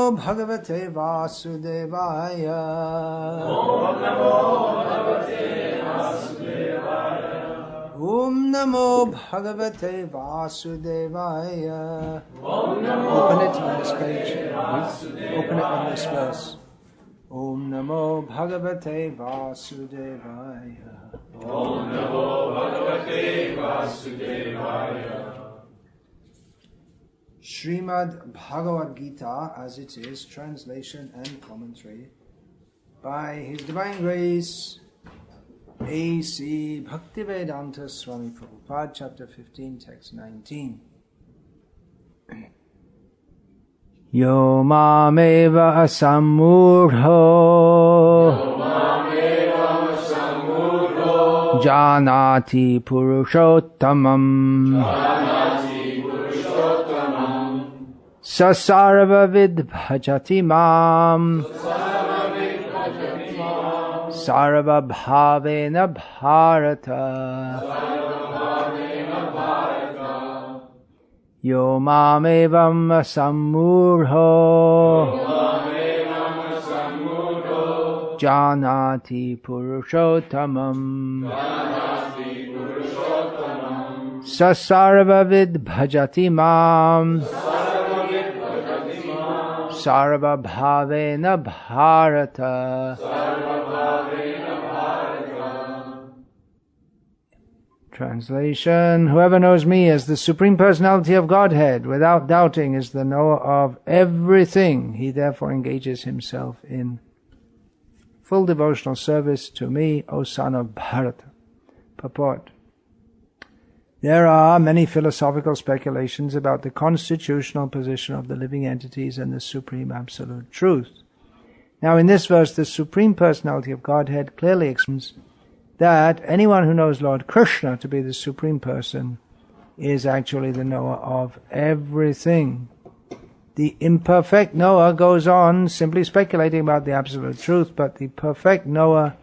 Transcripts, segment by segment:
Namo Bhagavate Vasudevaya. Om Namo Bhagavate Vasudevaya. Om Namo Bhagavate Vasudevaya. Om Namo Open it on this page. Open it on this verse. Om Namo Bhagavate Vasudevaya. Om Namo Bhagavate Vasudevaya. Srimad Bhagavad-gita, as it is, translation and commentary by His Divine Grace A.C. Bhaktivedanta Swami Prabhupada, chapter 15, text 19. Yo mameva asamurho janati purushottamam Sasarva vidbhajati mam Sarva bhavena bharata Yo mamevam samurho janati purushottamam Sasarva vidbhajati mam Sarva bhavena bharata. Translation: Whoever knows me as the Supreme Personality of Godhead without doubting is the knower of everything. He therefore engages himself in full devotional service to me, O son of Bharata. Purport: There are many philosophical speculations about the constitutional position of the living entities and the Supreme Absolute Truth. Now in this verse, the Supreme Personality of Godhead clearly explains that anyone who knows Lord Krishna to be the Supreme Person is actually the knower of everything. The imperfect knower goes on simply speculating about the Absolute Truth, but the perfect knower,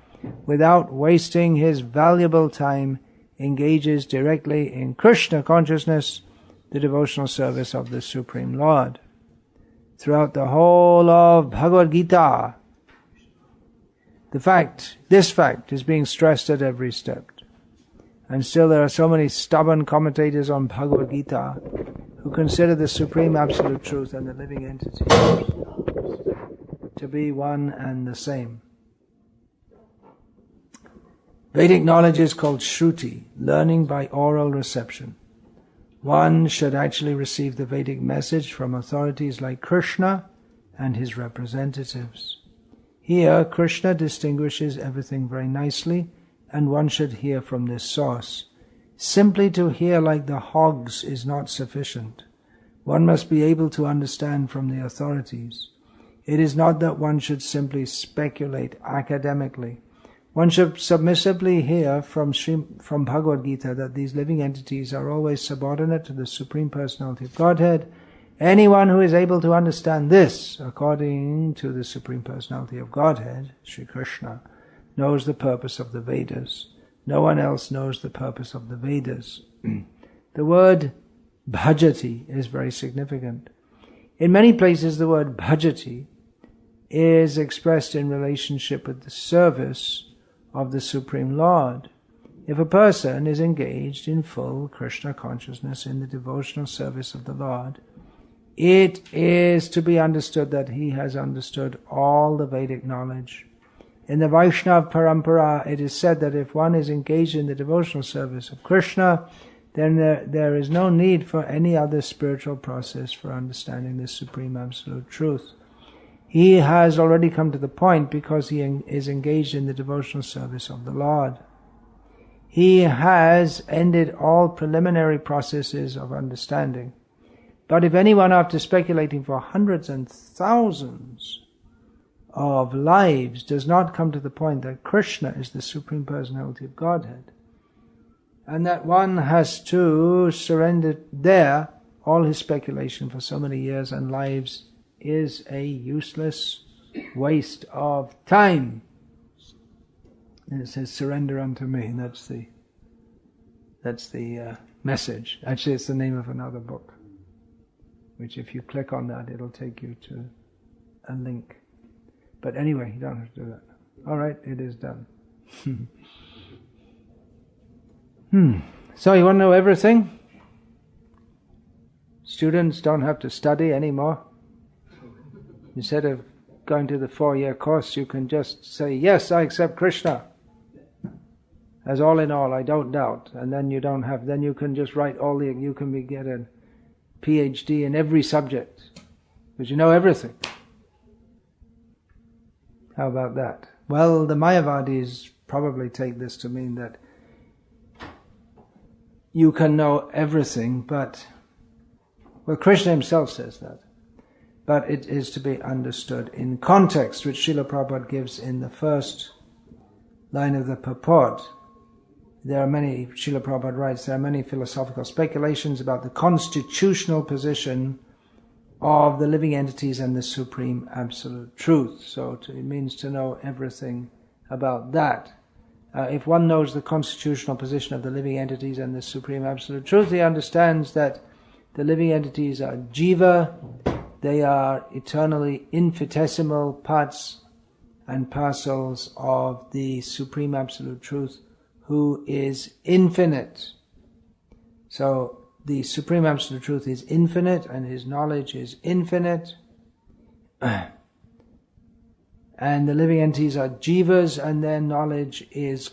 without wasting his valuable time, engages directly in Krishna consciousness, the devotional service of the Supreme Lord. Throughout the whole of Bhagavad-gita, this fact is being stressed at every step. And still there are so many stubborn commentators on Bhagavad-gita who consider the Supreme Absolute Truth and the living entity to be one and the same. Vedic knowledge is called Shruti, learning by oral reception. One should actually receive the Vedic message from authorities like Krishna and his representatives. Here, Krishna distinguishes everything very nicely, and one should hear from this source. Simply to hear like the hogs is not sufficient. One must be able to understand from the authorities. It is not that one should simply speculate academically. One should submissively hear from Bhagavad-gita that these living entities are always subordinate to the Supreme Personality of Godhead. Anyone who is able to understand this, according to the Supreme Personality of Godhead, Sri Krishna, knows the purpose of the Vedas. No one else knows the purpose of the Vedas. The word bhajati is very significant. In many places the word bhajati is expressed in relationship with the service of the Supreme Lord. If a person is engaged in full Krishna consciousness in the devotional service of the Lord, it is to be understood that he has understood all the Vedic knowledge. In the Vaishnava Parampara, it is said that if one is engaged in the devotional service of Krishna, then there is no need for any other spiritual process for understanding the Supreme Absolute Truth. He has already come to the point because he is engaged in the devotional service of the Lord. He has ended all preliminary processes of understanding. But if anyone, after speculating for hundreds and thousands of lives, does not come to the point that Krishna is the Supreme Personality of Godhead, and that one has to surrender there, all his speculation for so many years and lives is a useless waste of time. And it says, surrender unto me, and that's the message. Actually, it's the name of another book, which if you click on that, it'll take you to a link. But anyway, you don't have to do that. All right, it is done. So you want to know everything? Students don't have to study anymore. Instead of going to the 4-year course, you can just say, yes, I accept Krishna as all in all, I don't doubt. And then then you can just write you can get a PhD in every subject, because you know everything. How about that? Well, the Mayavadis probably take this to mean that you can know everything, but, well, Krishna himself says that. But it is to be understood in context, which Srila Prabhupada gives in the first line of the purport. Srila Prabhupada writes, there are many philosophical speculations about the constitutional position of the living entities and the Supreme Absolute Truth. So it means to know everything about that. If one knows the constitutional position of the living entities and the Supreme Absolute Truth, he understands that the living entities are jiva, they are eternally infinitesimal parts and parcels of the Supreme Absolute Truth, who is infinite. So the Supreme Absolute Truth is infinite and his knowledge is infinite. And the living entities are jivas, and their knowledge is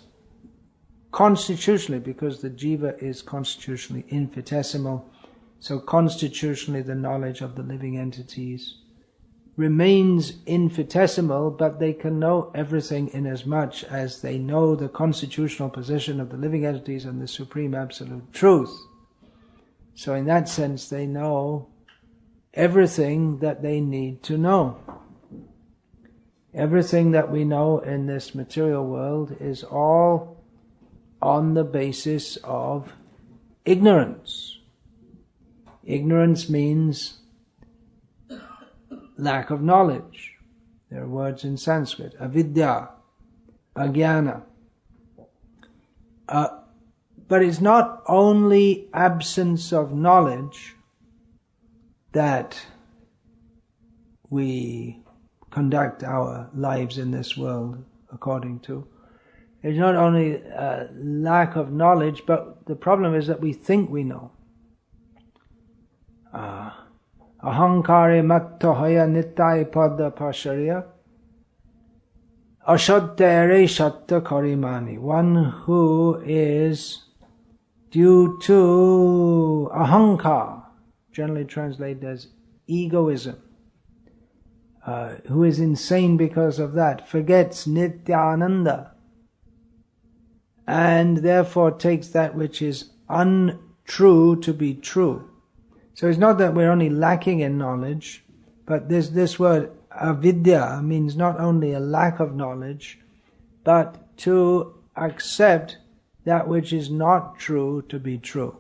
constitutionally, because the jiva is constitutionally infinitesimal, so constitutionally the knowledge of the living entities remains infinitesimal, but they can know everything in as much as they know the constitutional position of the living entities and the Supreme Absolute Truth. So in that sense they know everything that they need to know. Everything that we know in this material world is all on the basis of ignorance. Ignorance means lack of knowledge. There are words in Sanskrit, avidya, ajnana. But it's not only absence of knowledge that we conduct our lives in this world according to. It's not only lack of knowledge, but the problem is that we think we know. Ahankare mattohaya nittai pada pasharya ashattere shatta karimani. One who is due to ahankar, generally translated as egoism, who is insane because of that, forgets nityananda, and therefore takes that which is untrue to be true. So it's not that we're only lacking in knowledge, but this word avidya means not only a lack of knowledge, but to accept that which is not true to be true.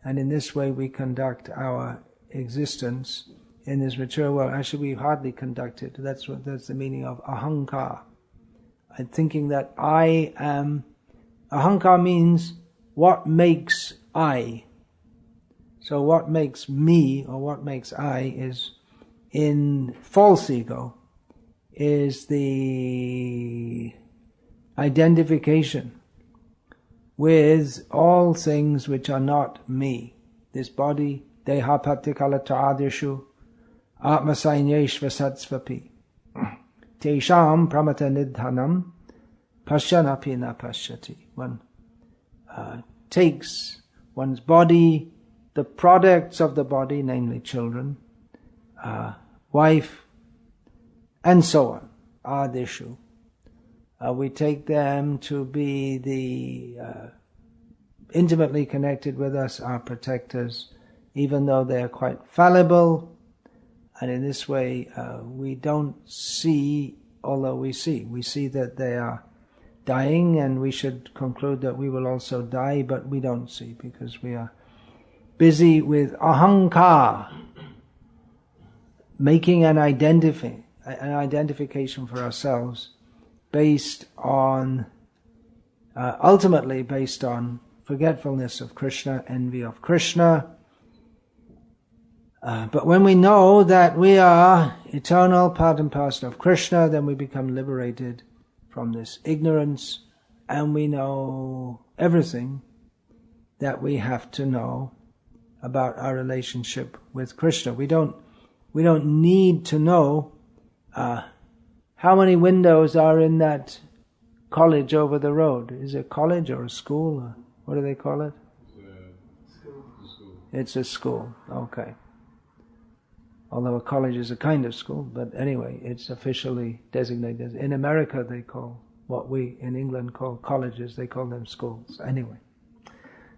And in this way we conduct our existence in this material world. Actually, we hardly conduct it. That's the meaning of ahankar. I'm thinking that I am. Ahankar means what makes I. So what makes me, or what makes I, is in false ego, is the identification with all things which are not me. This body, deha patikalata adishu, atmasainyeshva satsvapi, tesham pramata nidhanam, pashyanapi na pashyati. One takes one's body, the products of the body, namely children, wife, and so on, adishu. We take them to be the intimately connected with us, our protectors, even though they are quite fallible. And in this way, we don't see, although we see that they are dying, and we should conclude that we will also die, but we don't see, because we are busy with ahankar, making an identification for ourselves based on, ultimately based on forgetfulness of Krishna, envy of Krishna, But when we know that we are eternal, part and parcel of Krishna, then we become liberated from this ignorance, and we know everything that we have to know about our relationship with Krishna. We don't need to know how many windows are in that college over the road. Is it a college or a school? Or what do they call it? It's a school. Okay. Although a college is a kind of school, but anyway, it's officially designated. In America, they call what we in England call colleges, they call them schools. Anyway.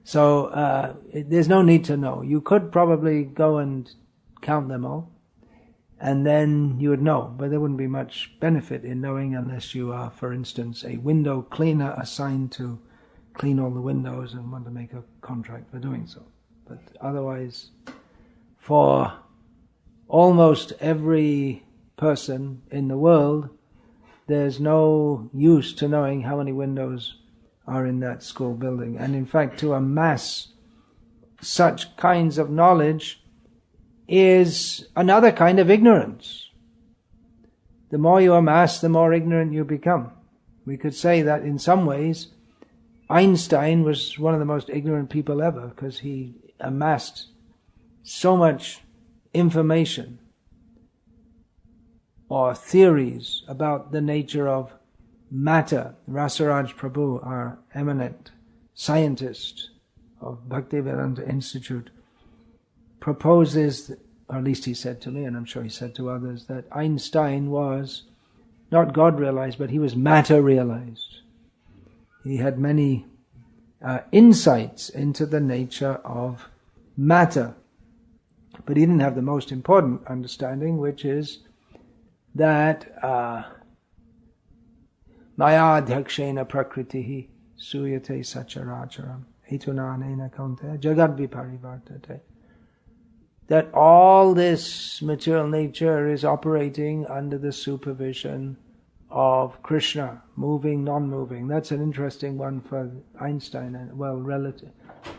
So there's no need to know. You could probably go and count them all, and then you would know. But there wouldn't be much benefit in knowing unless you are, for instance, a window cleaner assigned to clean all the windows and want to make a contract for doing so. But otherwise, for almost every person in the world, there's no use to knowing how many windows are in that school building. And in fact, to amass such kinds of knowledge is another kind of ignorance. The more you amass, the more ignorant you become. We could say that in some ways, Einstein was one of the most ignorant people ever, because he amassed so much information or theories about the nature of matter. Rasaraj Prabhu, our eminent scientist of Bhakti-Vedanta Institute, proposes, or at least he said to me, and I'm sure he said to others, that Einstein was not God realized, but he was matter realized. He had many insights into the nature of matter. But he didn't have the most important understanding, which is that Maya Dhakshena Prakritihi Suyate Sacharacharam Hetunanena Kaunte Jagad Viparivartate. That all this material nature is operating under the supervision of Krishna, moving, non-moving. That's an interesting one for Einstein, and well, relative.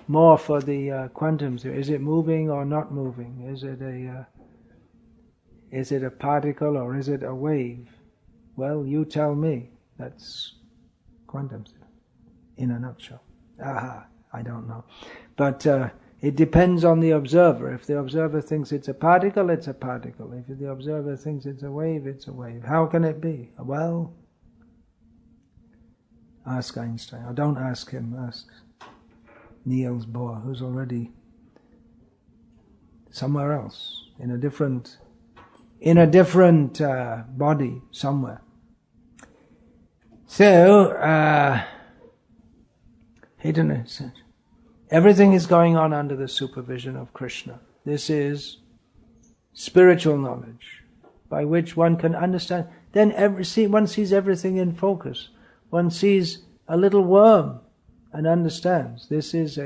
More for the quantum theory. Is it moving or not moving? Is it a particle or is it a wave? Well, you tell me. That's quantum theory in a nutshell. I don't know. But it depends on the observer. If the observer thinks it's a particle, it's a particle. If the observer thinks it's a wave, it's a wave. How can it be? Well, ask Einstein. Or don't ask him, ask Niels Bohr, who's already somewhere else, in a different body somewhere. So, everything is going on under the supervision of Krishna. This is spiritual knowledge, by which one can understand. Then one sees everything in focus. One sees a little worm and understands. This is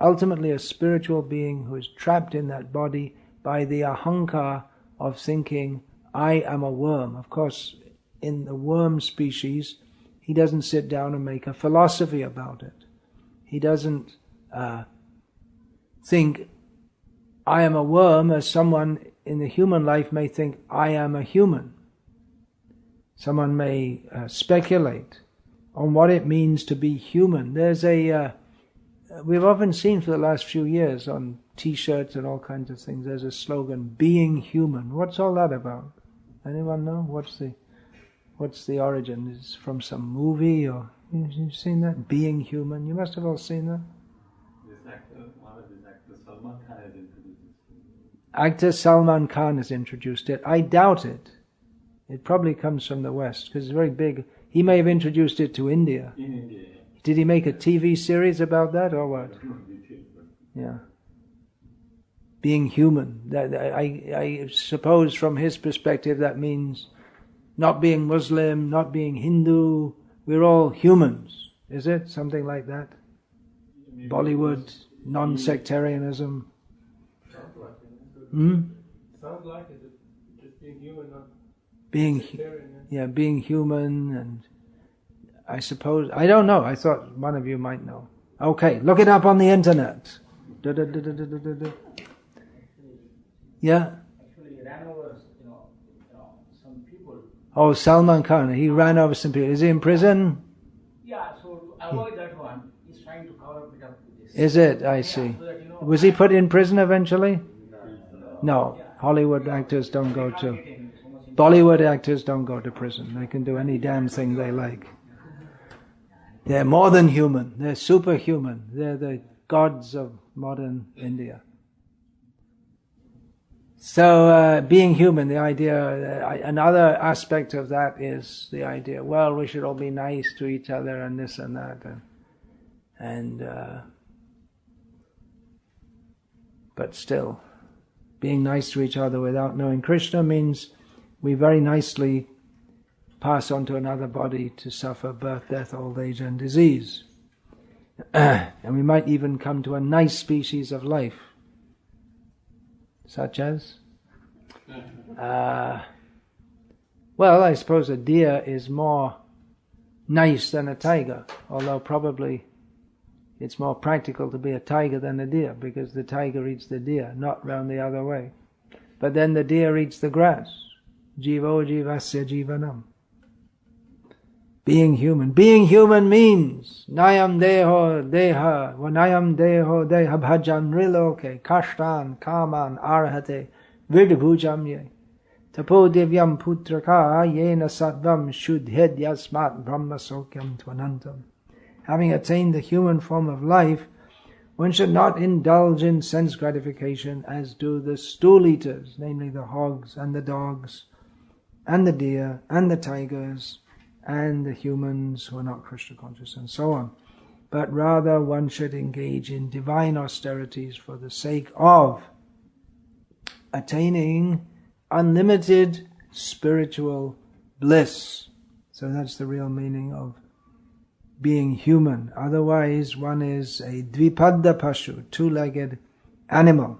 ultimately a spiritual being who is trapped in that body by the ahankar of thinking, I am a worm. Of course, in the worm species, he doesn't sit down and make a philosophy about it. He doesn't think, I am a worm, as someone in the human life may think, I am a human. Someone may speculate on what it means to be human. There's we've often seen for the last few years on T-shirts and all kinds of things, there's a slogan, being human. What's all that about? Anyone know? What's the origin? Is it from some movie, or you've seen that? Being human. You must have all seen that. Actor Salman Khan has introduced it. I doubt it. It probably comes from the West, because it's very big. He may have introduced it to India. In India, yeah. Did he make a TV series about that, or what? Yeah. Being human. I suppose from his perspective that means not being Muslim, not being Hindu. We're all humans. Is it? Something like that? Maybe Bollywood, non-sectarianism. Sounds like it. Hmm? Sounds like it. Just being human, not Being sectarian. Being human, and I suppose, I don't know, I thought one of you might know. Okay, look it up on the internet. Yeah. Actually, he ran over, some people. Oh, Salman Khan, he ran over some people. Is he in prison? Yeah, so to avoid that one, he's trying to cover up it up with this. Is it? I see. So that, Was he put in prison eventually? No. Yeah. Hollywood actors don't go not to... getting so much in- Bollywood actors don't go to prison. They can do any damn thing they like. They're more than human. They're superhuman. They're the gods of modern India. So, being human, the idea, another aspect of that is the idea, well, we should all be nice to each other and this and that. But still, being nice to each other without knowing Krishna means we very nicely pass on to another body to suffer birth, death, old age and disease. And we might even come to a nice species of life. Such as? Well, I suppose a deer is more nice than a tiger, although probably it's more practical to be a tiger than a deer, because the tiger eats the deer, not round the other way. But then the deer eats the grass. Jivo jivasya jivanam. Being human. Being human means Nayam deho deha, Vanayam deho deha bhajan riloke, kashtan kaman arhate vidbhujam ye. Tapo divyam putraka yena sattvam shudhed yasmat brahma sokyam tvanantam. Having attained the human form of life, one should not indulge in sense gratification as do the stool eaters, namely the hogs and the dogs and the deer and the tigers and the humans who are not Krishna conscious and so on. But rather one should engage in divine austerities for the sake of attaining unlimited spiritual bliss. So that's the real meaning of being human. Otherwise one is a dvipadda pashu, two-legged animal.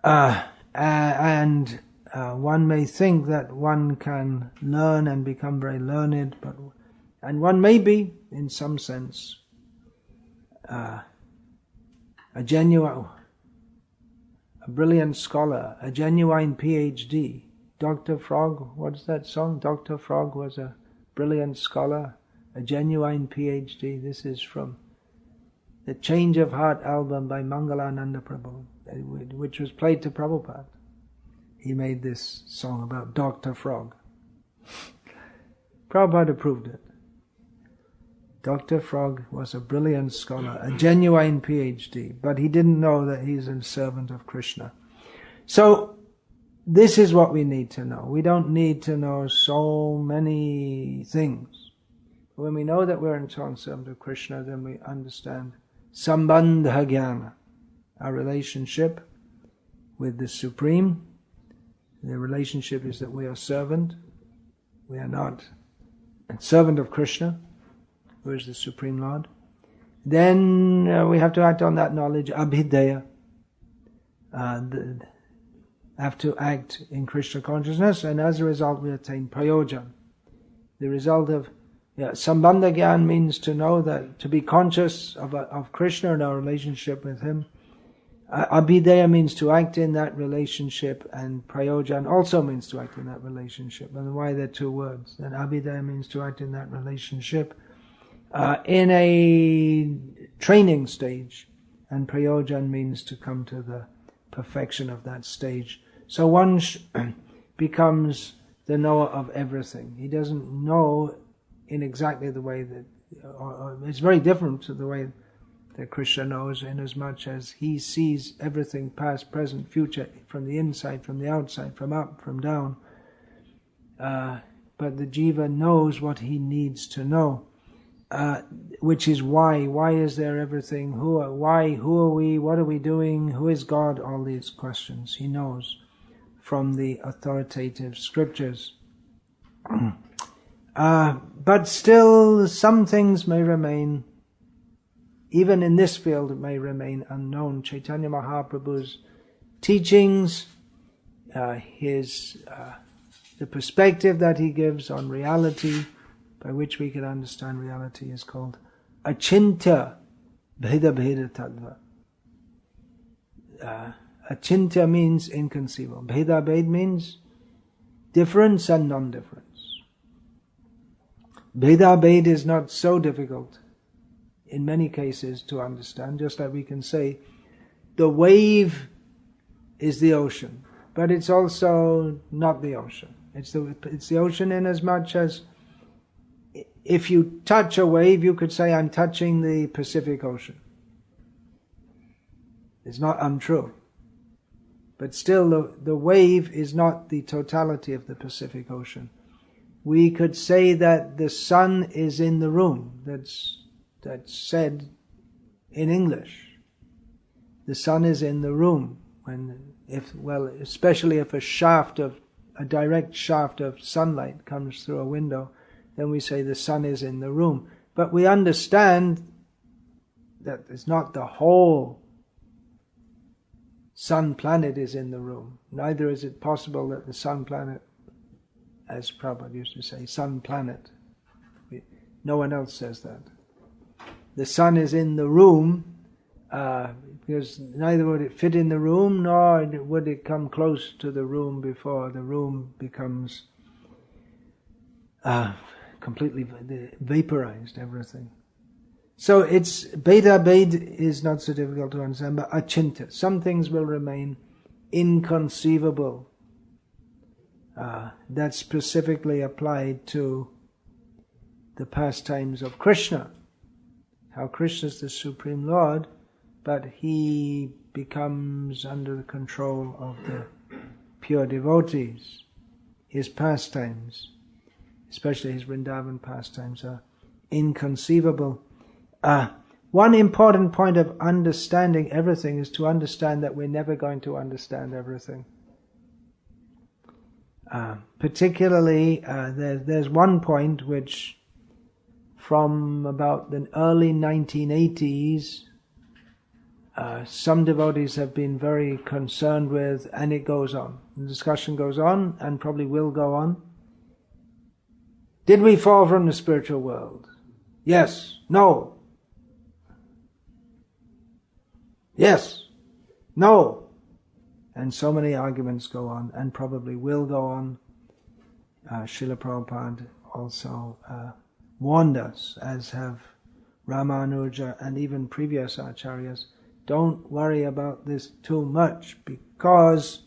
And one may think that one can learn and become very learned, and one may be, in some sense, a brilliant scholar, a genuine PhD. Dr. Frog, what's that song? Dr. Frog was a brilliant scholar, a genuine PhD. This is from the Change of Heart album by Mangalananda Prabhu, which was played to Prabhupada. He made this song about Dr. Frog. Prabhupada approved it. Dr. Frog was a brilliant scholar, a genuine PhD, but he didn't know that he's a servant of Krishna. So, this is what we need to know. We don't need to know so many things. When we know that we're a servant of Krishna, then we understand Sambandha Jnana, our relationship with the Supreme. The relationship is that we are servant. We are not a servant of Krishna, who is the Supreme Lord. Then we have to act on that knowledge, abhidaya. Have to act in Krishna consciousness, and as a result we attain prayojan. The result of Sambandha Gyan means to know that, to be conscious of Krishna and our relationship with Him. Abhidaya means to act in that relationship, and prayojan also means to act in that relationship. And why they're two words? Then abhidaya means to act in that relationship in a training stage, and prayojan means to come to the perfection of that stage. So one becomes the knower of everything. He doesn't know in exactly the way that, or it's very different to the way that Krishna knows, inasmuch as he sees everything past, present, future, from the inside, from the outside, from up, from down. But the jiva knows what he needs to know, which is why. Why is there everything? Who are we? What are we doing? Who is God? All these questions he knows from the authoritative scriptures. But still, some things may remain, even in this field, it may remain unknown. Chaitanya Mahaprabhu's teachings, the perspective that he gives on reality, by which we can understand reality, is called achintya bheda bheda tattva. Achintya means inconceivable. Bheda means difference and non-difference. Bheda is not so difficult in many cases to understand, just like we can say the wave is the ocean, but it's also not the ocean. It's the ocean in as much as if you touch a wave, you could say, I'm touching the Pacific Ocean. It's not untrue. But still, the wave is not the totality of the Pacific Ocean. We could say that the sun is in the room. That's said in English. The sun is in the room. Especially if a direct shaft of sunlight comes through a window, then we say the sun is in the room. But we understand that it's not the whole sun planet is in the room. Neither is it possible that the sun planet, as Prabhupada used to say, sun planet. No one else says that. The sun is in the room because neither would it fit in the room nor would it come close to the room before the room becomes completely vaporized, everything. So it's Bheda is not so difficult to understand, but Achinta. Some things will remain inconceivable. That's specifically applied to the pastimes of Krishna. How Krishna is the Supreme Lord, but he becomes under the control of the pure devotees. His pastimes, especially his Vrindavan pastimes, are inconceivable. One important point of understanding everything is to understand that we're never going to understand everything. Particularly, there's one point which, from about the early 1980s, some devotees have been very concerned with, and it goes on. The discussion goes on, and probably will go on. Did we fall from the spiritual world? Yes. No. Yes. No. And so many arguments go on, and probably will go on. Srila Prabhupada also warned us, as have Ramanuja and even previous acharyas, don't worry about this too much, because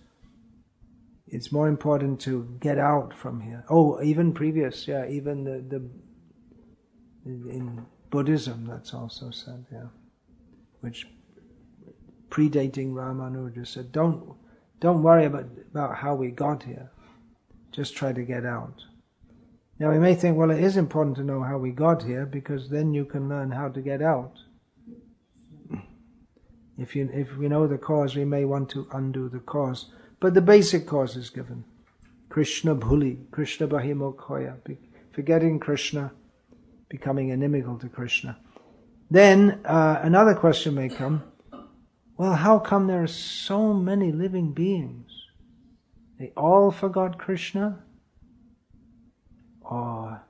it's more important to get out from here. Oh, even previous, even in Buddhism that's also said, which predating Ramanuja said, don't worry about how we got here. Just try to get out. Now we may think, well, it is important to know how we got here, because then you can learn how to get out. If we know the cause, we may want to undo the cause. But the basic cause is given. Krishna bhuli, Krishna bahimokhoya, forgetting Krishna, becoming inimical to Krishna. Then another question may come, well, how come there are so many living beings? They all forgot Krishna? Or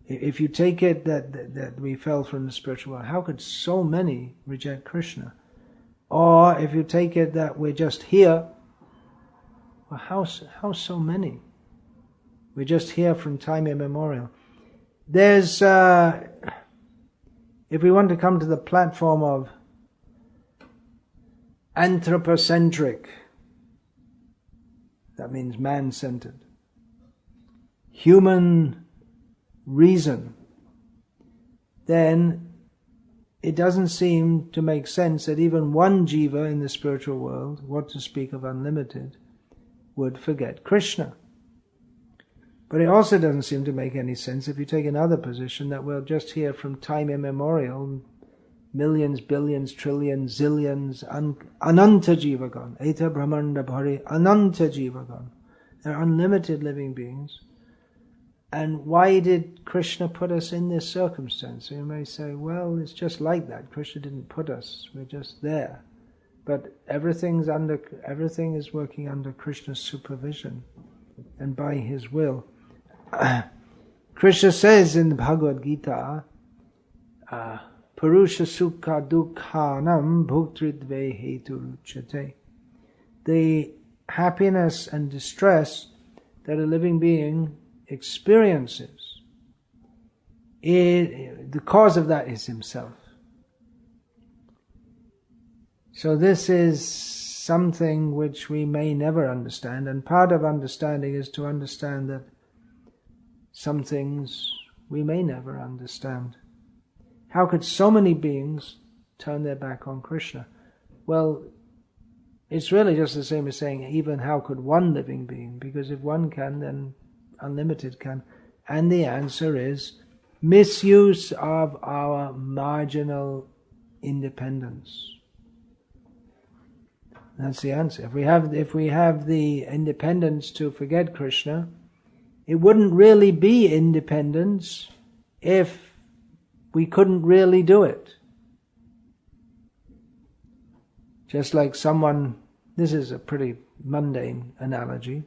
if you take it that we fell from the spiritual world, how could so many reject Krishna? Or if you take it that we're just here, well, how so many? We're just here from time immemorial. There's, if we want to come to the platform of anthropocentric, that means man-centered, human reason, then it doesn't seem to make sense that even one jiva in the spiritual world, what to speak of unlimited, would forget Krishna. But it also doesn't seem to make any sense if you take another position that we're just here from time immemorial, millions, billions, trillions, zillions, ananta jivagan, eta brahmanda bhari, ananta jivagan. They're unlimited living beings. And why did Krishna put us in this circumstance? So you may say, well, it's just like that. Krishna didn't put us. We're just there. But everything is working under Krishna's supervision and by his will. Krishna says in the Bhagavad-gita, Purusha sukha dukkhanam bhuktridve hetu ruchyate. the happiness and distress that a living being experiences, the cause of that is himself. So this is something which we may never understand, and part of understanding is to understand that some things we may never understand. How could so many beings turn their back on Krishna? Well, it's really just the same as saying, even how could one living being? Because if one can, then unlimited can. And the answer is misuse of our marginal independence. That's the answer. If we have the independence to forget Krishna, it wouldn't really be independence if we couldn't really do it. Just like someone, this is a pretty mundane analogy,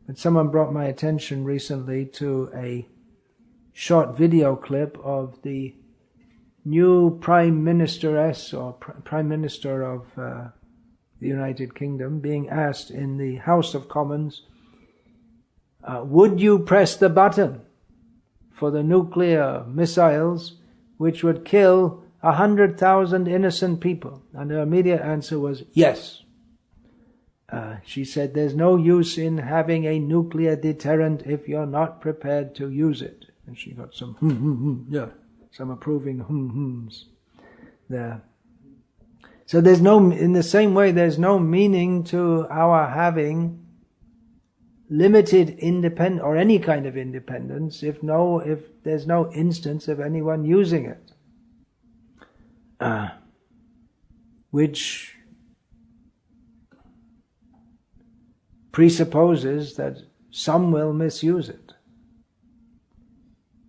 but someone brought my attention recently to a short video clip of the new Prime Ministeress or Prime Minister of the United Kingdom being asked in the House of Commons, would you press the button for the nuclear missiles which would kill 100,000 innocent people? And her immediate answer was yes. She said, there's no use in having a nuclear deterrent if you're not prepared to use it. And she got some some approving hums there. So there's no, in the same way, there's no meaning to our having limited independence or any kind of independence if there's no instance of anyone using it, which presupposes that some will misuse it,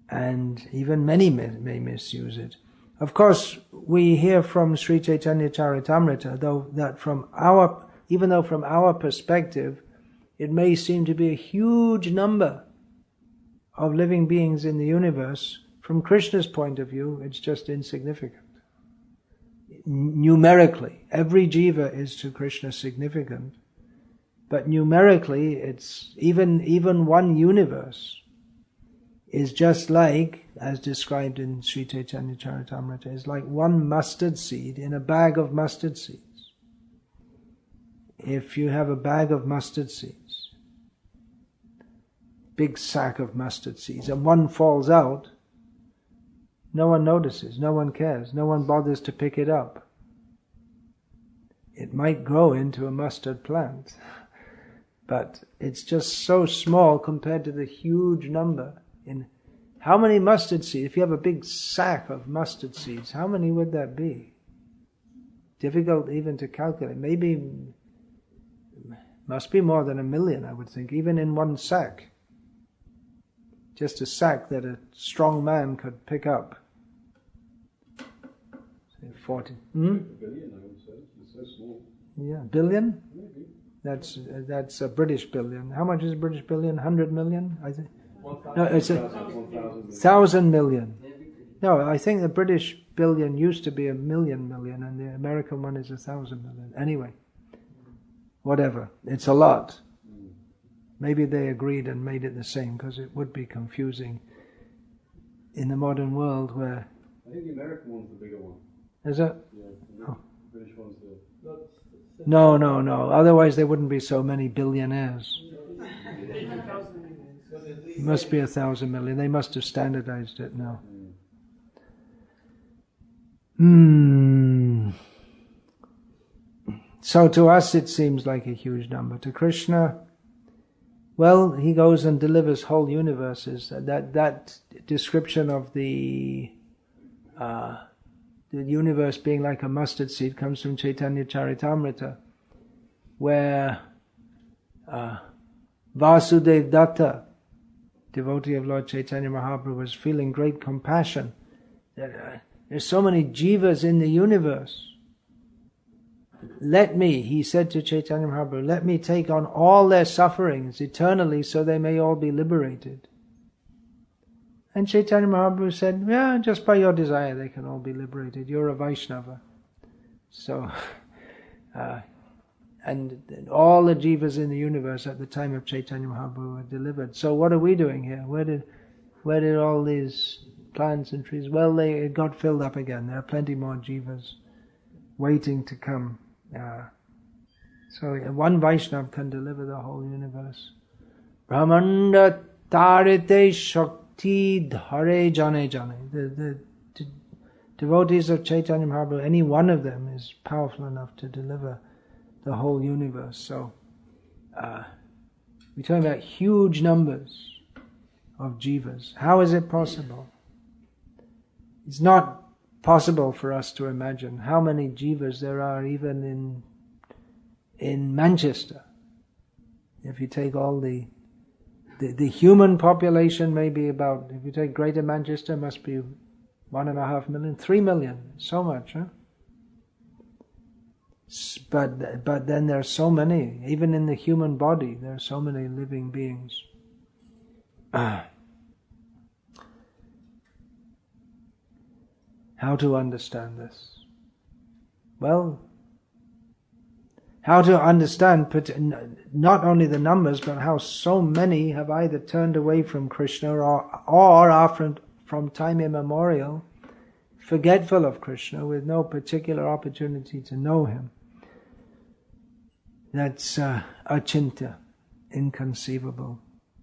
and even many may misuse it. Of course, we hear from Sri Chaitanya Charitamrita, even though from our perspective, it may seem to be a huge number of living beings in the universe. From Krishna's point of view, it's just insignificant. Numerically, every jiva is to Krishna significant, but numerically, it's even one universe is just like, as described in Sri Chaitanya Charitamrita, is like one mustard seed in a bag of mustard seeds. If you have a bag of mustard seeds, big sack of mustard seeds, and one falls out, no one notices, no one cares, no one bothers to pick it up. It might grow into a mustard plant, but it's just so small compared to the huge number. In how many mustard seeds? If you have a big sack of mustard seeds, how many would that be? Difficult even to calculate. Maybe, must be more than 1 million, I would think, even in one sack. Just a sack that a strong man could pick up. Say 40. Billion, I would say. It's so small. Yeah, billion? Maybe. That's a British billion. How much is a British billion? 100 million, I think. No, it's 1,000 million. No, I think the British billion used to be 1 million, and the American one is 1,000 million. Anyway, whatever. It's a lot. Maybe they agreed and made it the same, because it would be confusing in the modern world where... I think the American one's the bigger one. Is it? Yeah, the British one's the... No. Otherwise there wouldn't be so many billionaires. It must be 1,000 million. They must have standardized it now. So to us it seems like a huge number. To Krishna, well, he goes and delivers whole universes. That description of the universe being like a mustard seed comes from Chaitanya Charitamrita, where Vasudev Datta, devotee of Lord Chaitanya Mahaprabhu, was feeling great compassion that there's so many jivas in the universe. Let me, he said to Chaitanya Mahaprabhu, let me take on all their sufferings eternally so they may all be liberated. And Chaitanya Mahaprabhu said, yeah, just by your desire they can all be liberated. You're a Vaishnava. So, and all the jivas in the universe at the time of Chaitanya Mahaprabhu were delivered. So what are we doing here? Where did all these plants and trees? Well, it got filled up again. There are plenty more jivas waiting to come. So one Vaishnava can deliver the whole universe. Brahmanda tarite shakti dhare jane jane. The devotees of Chaitanya Mahaprabhu, any one of them is powerful enough to deliver the whole universe. So we're talking about huge numbers of jivas. How is it possible? It's not possible for us to imagine how many jivas there are even in Manchester. If you take all the human population, maybe about, if you take Greater Manchester, must be 1.5 million, 3 million, so much, huh? But then there are so many, even in the human body, there are so many living beings. How to understand this? Well, how to understand not only the numbers, but how so many have either turned away from Krishna or are from time immemorial forgetful of Krishna with no particular opportunity to know Him. That's achintya, inconceivable.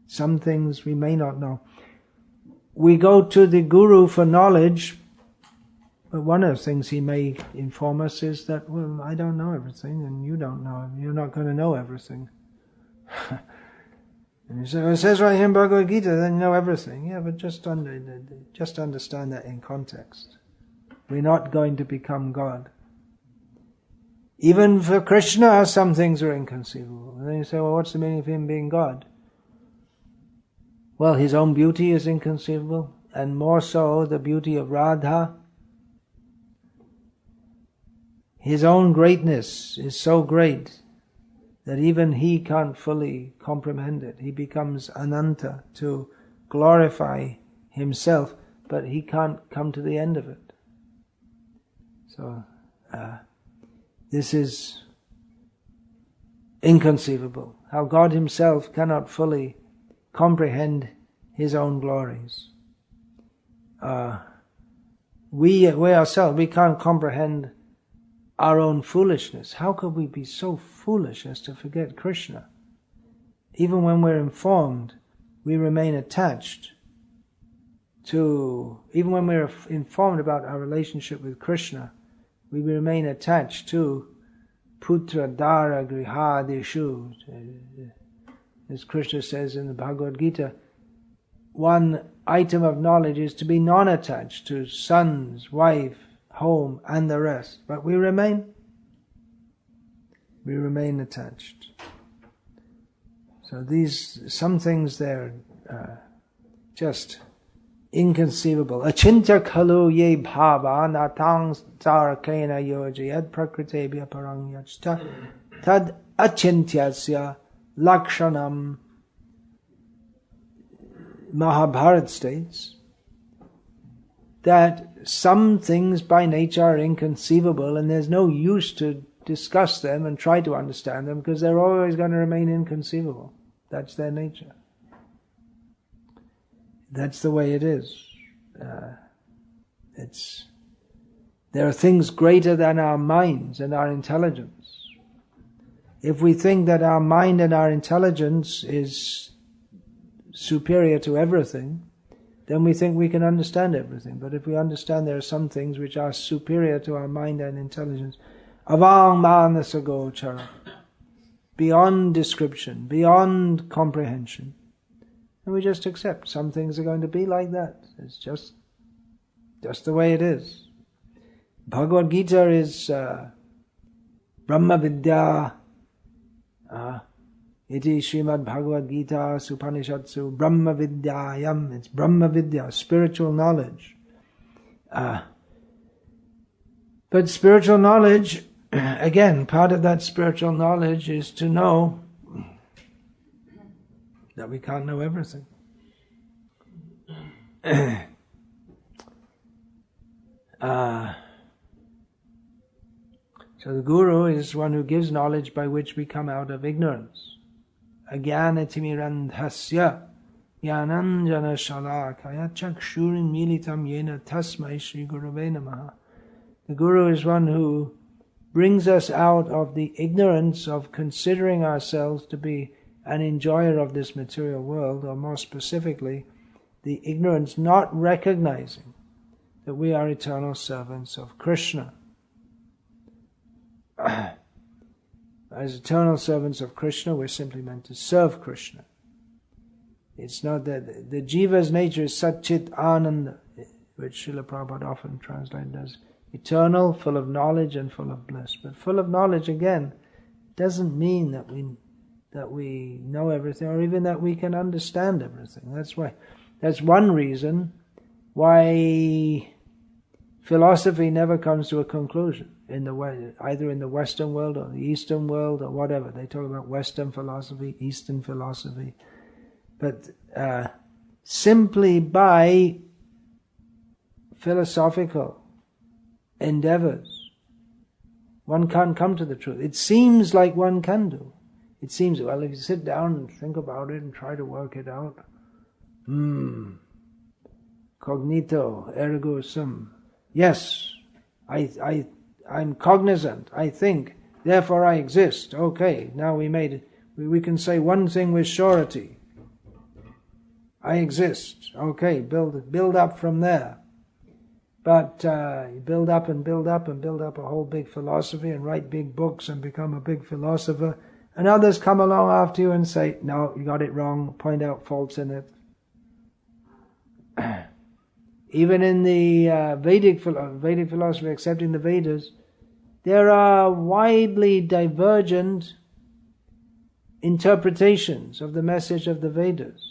Some things we may not know. We go to the Guru for knowledge, but one of the things he may inform us is that, well, I don't know everything, and you don't know. You're not going to know everything. And you say, well, it says right here in Bhagavad-gita, then you know everything. Yeah, but just understand that in context. We're not going to become God. Even for Krishna, some things are inconceivable. And then you say, well, what's the meaning of Him being God? Well, His own beauty is inconceivable, and more so the beauty of Radha. His own greatness is so great that even He can't fully comprehend it. He becomes Ananta to glorify Himself, but He can't come to the end of it. So, this is inconceivable. How God Himself cannot fully comprehend His own glories. We ourselves, we can't comprehend our own foolishness. How could we be so foolish as to forget Krishna? Even when we're informed, we remain attached to, even when we're informed about our relationship with Krishna, we remain attached to putra dara grihadeshu. As Krishna says in the Bhagavad-gita, one item of knowledge is to be non-attached to sons, wife, home, and the rest. But we remain attached. So some things there, just inconceivable. Achintya khalu ye bhava natang tarakena yojayad prakritebhya parang yachta tad achintyasya lakshanam. Mahabharata states that some things by nature are inconceivable and there's no use to discuss them and try to understand them because they're always going to remain inconceivable. That's their nature. That's the way it is. There are things greater than our minds and our intelligence. If we think that our mind and our intelligence is superior to everything, then we think we can understand everything. But if we understand there are some things which are superior to our mind and intelligence, avang manasagochara, beyond description, beyond comprehension, and we just accept some things are going to be like that. It's just the way it is. Bhagavad-gita is Brahma Vidya. Iti Srimad Bhagavad-gita Supanishatsu Brahma Vidyayam. It's Brahma Vidya, spiritual knowledge. But spiritual knowledge, again, part of that spiritual knowledge is to know that we can't know everything. So the Guru is one who gives knowledge by which we come out of ignorance. Ajnanatimirandhasya jnananjana shalakaya chakshurin militam yena tasmai Shri Gurave namaha. The Guru is one who brings us out of the ignorance of considering ourselves to be an enjoyer of this material world, or more specifically, the ignorance not recognizing that we are eternal servants of Krishna. As eternal servants of Krishna, we're simply meant to serve Krishna. It's not that the jiva's nature is Satchit Ananda, which Srila Prabhupada often translated as eternal, full of knowledge and full of bliss. But full of knowledge, again, doesn't mean that we know everything, or even that we can understand everything. That's one reason why philosophy never comes to a conclusion either in the Western world or the Eastern world or whatever. They talk about Western philosophy, Eastern philosophy, but simply by philosophical endeavors, one can't come to the truth. It seems like one can do. It seems, well, if you sit down and think about it and try to work it out, cognito ergo sum. Yes, I'm cognizant, I think, therefore I exist. Okay, now we can say one thing with surety. I exist. Okay, build up from there. But you build up and build up and build up a whole big philosophy and write big books and become a big philosopher, and others come along after you and say, no, you got it wrong, point out faults in it. Even in the Vedic philosophy, accepting the Vedas, there are widely divergent interpretations of the message of the Vedas.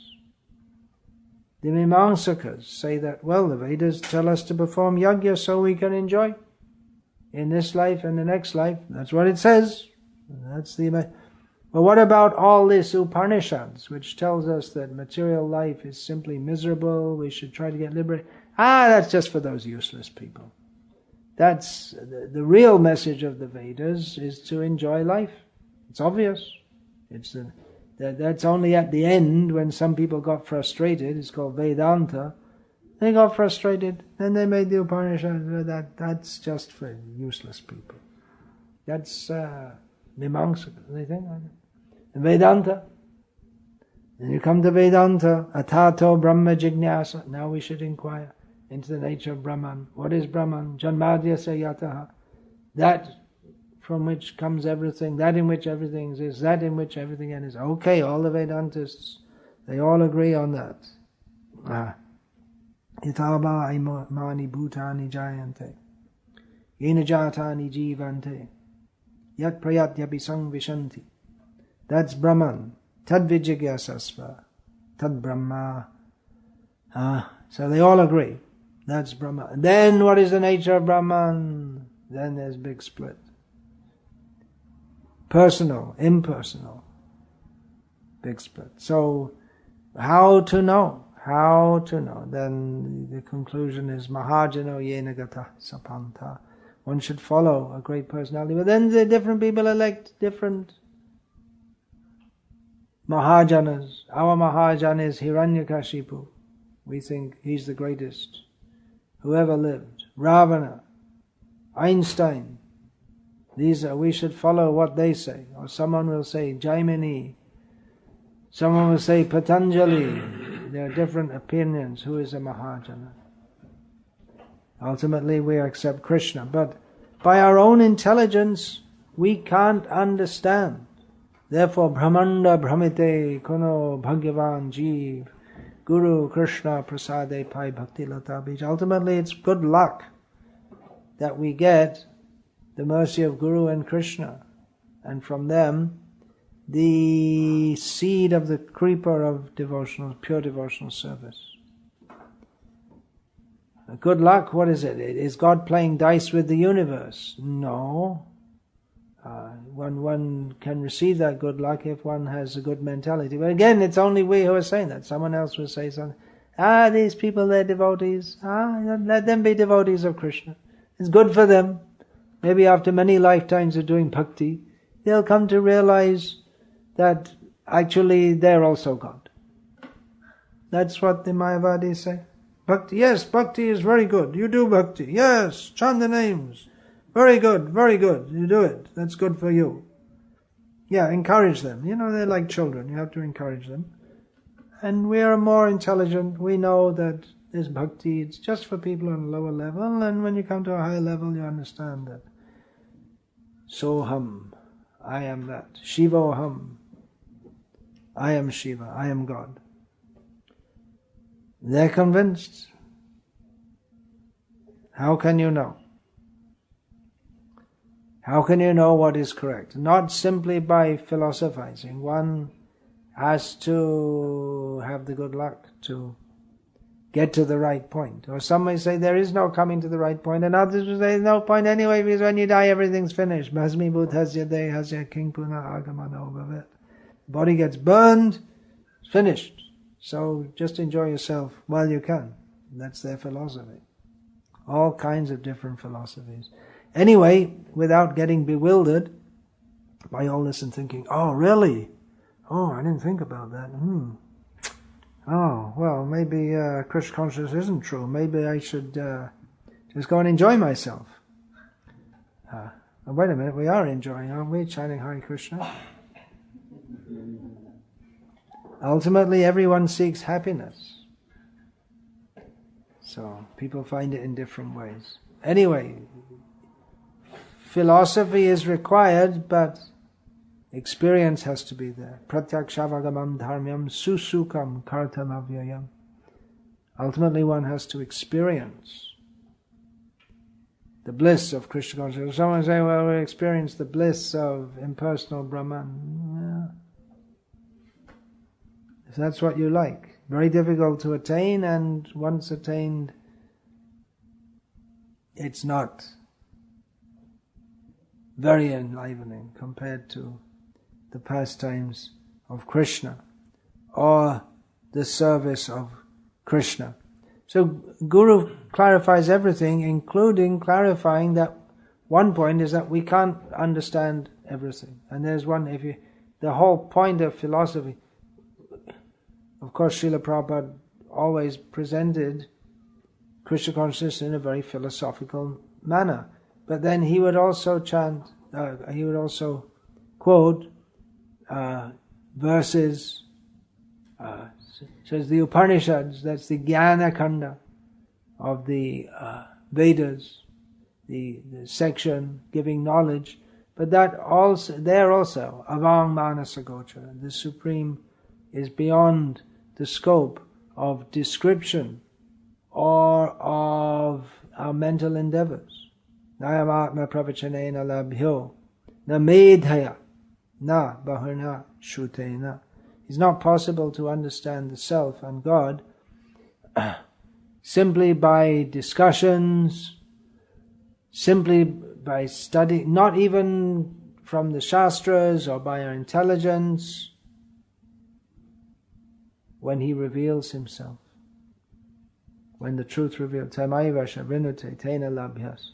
The Mimamsakas say that, well, the Vedas tell us to perform yajna so we can enjoy in this life and the next life. That's what it says. But what about all this Upanishads, which tells us that material life is simply miserable, we should try to get liberated? That's just for those useless people. That's the real message of the Vedas is to enjoy life. It's obvious. That's only at the end when some people got frustrated. It's called Vedanta. They got frustrated, then they made the Upanishads. That's just for useless people. That's Mimamsaka, they think. And Vedanta. Then you come to Vedanta, Atato Brahma Jignasa. Now we should inquire into the nature of Brahman. What is Brahman? Janmadhyasya yataha. That from which comes everything, that in which everything exists, that in which everything ends. Okay, all the Vedantists, they all agree on that. Itaba imani bhutani jayante. Yena jatani jivante. Yat prayatyapi samvishanti. That's Brahman. Tad vijigyasasva. Tad Brahma. So they all agree. That's Brahman. Then what is the nature of Brahman? Then there's big split. Personal, impersonal. Big split. So, how to know? How to know? Then the conclusion is Mahajano yena gata sapanta. One should follow a great personality. But then the different people elect different Mahajanas. Our Mahajana is Hiranyakashipu. We think he's the greatest who ever lived. Ravana, Einstein. We should follow what they say. Or someone will say Jaimini. Someone will say Patanjali. There are different opinions. Who is a Mahajana? Ultimately we accept Krishna. But by our own intelligence, we can't understand. Therefore, Brahmanda Brahmite Kono Bhagyavan Jeev Guru Krishna Prasade Pai Bhakti Lata Bij. Ultimately, it's good luck that we get the mercy of Guru and Krishna, and from them the seed of the creeper of pure devotional service. Good luck, what is it? Is God playing dice with the universe? No. One can receive that good luck if one has a good mentality. But again, it's only we who are saying that. Someone else will say something. These people, they're devotees. Let them be devotees of Krishna. It's good for them. maybe after many lifetimes of doing bhakti, they'll come to realize that actually they're also God. That's what the Mayavadis say. Bhakti, yes, bhakti is very good. You do bhakti. Yes, chant the names. Very good, very good. You do it. That's good for you. Yeah, encourage them. They're like children. You have to encourage them. And we are more intelligent. We know that this bhakti, it's just for people on a lower level. And when you come to a higher level, you understand that. Soham, I am that. Shivoham, I am Shiva. I am God. They're convinced. How can you know? How can you know what is correct? Not simply by philosophizing. One has to have the good luck to get to the right point. Or some may say there is no coming to the right point, and others will say there's no point anyway because when you die everything's finished. Bhasmi bhutasya dehasya king puna agamano bhavet. Body gets burned, it's finished. So just enjoy yourself while you can. That's their philosophy. All kinds of different philosophies. Anyway, without getting bewildered by all this and thinking, oh really? Oh, I didn't think about that. Oh, well, maybe Krishna consciousness isn't true. Maybe I should just go and enjoy myself. Wait a minute, we are enjoying, aren't we? Chanting Hare Krishna. Ultimately, everyone seeks happiness. So, people find it in different ways. Anyway, philosophy is required, but experience has to be there. Pratyakshavāgamam dharmyam susukam kartam avyayam. Ultimately, one has to experience the bliss of Krishna consciousness. Someone say, well, we experience the bliss of impersonal Brahman. Yeah. If that's what you like. Very difficult to attain, and once attained, it's not very enlivening compared to the pastimes of Krishna or the service of Krishna. So Guru clarifies everything, including clarifying that one point is that we can't understand everything. And there's one, the whole point of philosophy, of course Srila Prabhupada always presented Krishna consciousness in a very philosophical manner. But then he would also quote verses, says the Upanishads, that's the Jnana Kanda of the Vedas, the section giving knowledge, but that also, there also, Avang Manasa Gochara, the Supreme is beyond the scope of description or of our mental endeavors. Nayamatma pravachanena labhyo na medhaya na bahurna shrutena. It's not possible to understand the self and God simply by discussions, simply by study, not even from the Shastras or by our intelligence, when He reveals Himself. When the truth reveals, Tamayavasha Rinute Tena Labhyas.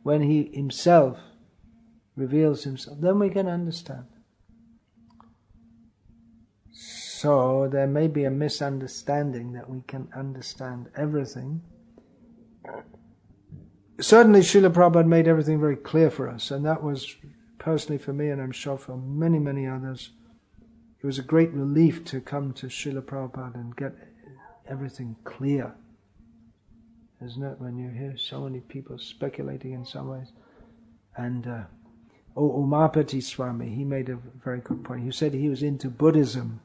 When He Himself reveals Himself, then we can understand. So there may be a misunderstanding that we can understand everything. Certainly Srila Prabhupada made everything very clear for us, and that was personally for me, and I'm sure for many, many others, it was a great relief to come to Srila Prabhupada and get everything clear. Isn't it, when you hear so many people speculating in some ways? And Umapati Swami, he made a very good point. He said he was into Buddhism.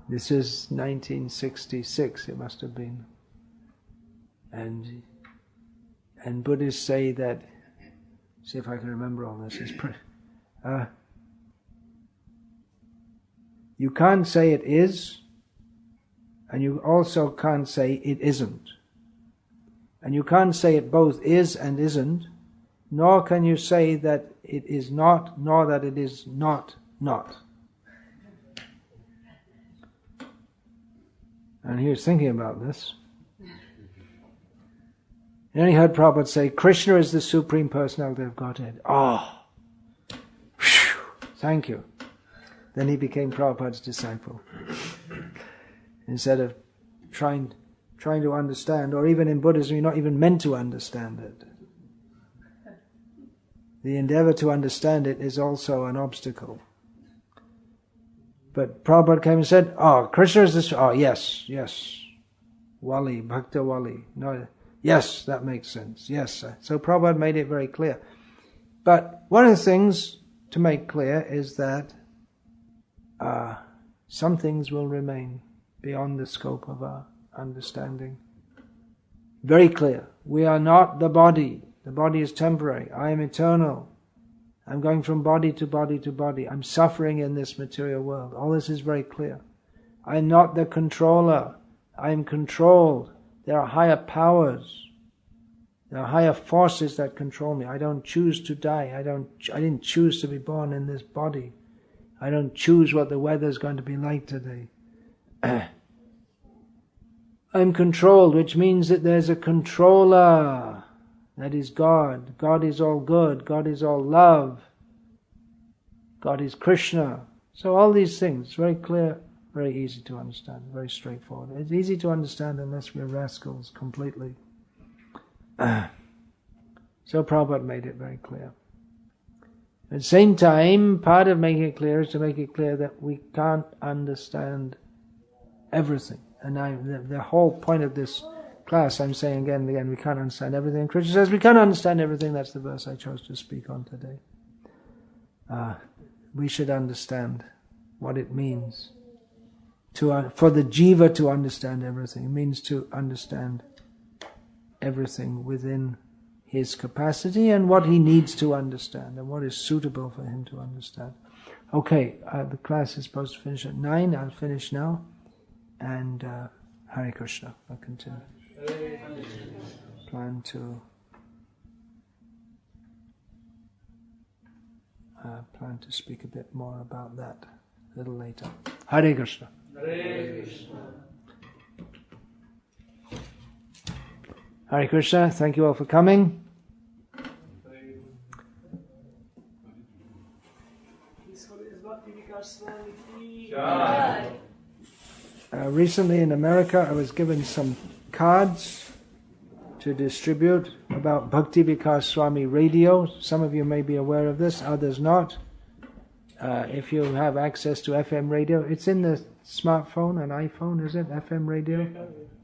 This is 1966, it must have been. And Buddhists say that, see if I can remember all this. You can't say it is, and you also can't say it isn't. And you can't say it both is and isn't, nor can you say that it is not, nor that it is not. And he was thinking about this. You only heard Prabhupada say, Krishna is the Supreme Personality of Godhead. Oh, whew, thank you. Then he became Prabhupada's disciple. Instead of trying to understand, or even in Buddhism, you're not even meant to understand it. The endeavor to understand it is also an obstacle. But Prabhupada came and said, oh, Krishna is this, oh yes, Wali, Bhakta Wali. No, yes, that makes sense, yes. So Prabhupada made it very clear. But one of the things to make clear is that some things will remain beyond the scope of our understanding. Very clear. We are not the body. The body is temporary. I am eternal. I'm going from body to body to body. I'm suffering in this material world. All this is very clear. I'm not the controller. I am controlled. There are higher powers. There are higher forces that control me. I don't choose to die. I didn't choose to be born in this body. I don't choose what the weather is going to be like today. I'm controlled, which means that there's a controller. That is God. God is all good. God is all love. God is Krishna. So all these things, very clear, very easy to understand, very straightforward. It's easy to understand unless we're rascals completely. So Prabhupada made it very clear. At the same time, part of making it clear is to make it clear that we can't understand everything. And the whole point of this class, I'm saying again and again, we can't understand everything. Krishna says we can't understand everything. That's the verse I chose to speak on today. We should understand what it means for the jiva to understand everything. It means to understand everything within his capacity and what he needs to understand and what is suitable for him to understand. Okay, the class is supposed to finish at 9. I'll finish now. And Hare Krishna, I'll continue. Plan to speak a bit more about that a little later. Hare Krishna. Hare Krishna. Hare Krishna, thank you all for coming. Recently in America, I was given some cards to distribute about Bhakti Vikasa Swami radio. Some of you may be aware of this, others not. If you have access to FM radio, it's in the smartphone, an iPhone, is it? FM radio?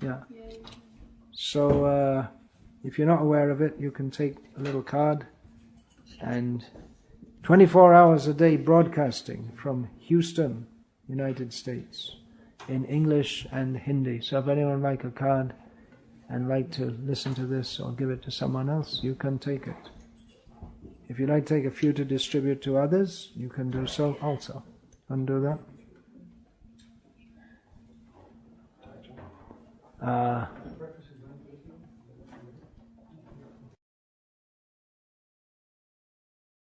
Yeah. So if you're not aware of it, you can take a little card, and 24 hours a day broadcasting from Houston, United States, in English and Hindi. So if anyone would like a card and like to listen to this or give it to someone else, you can take it. If you'd like to take a few to distribute to others, you can do so also. Undo that.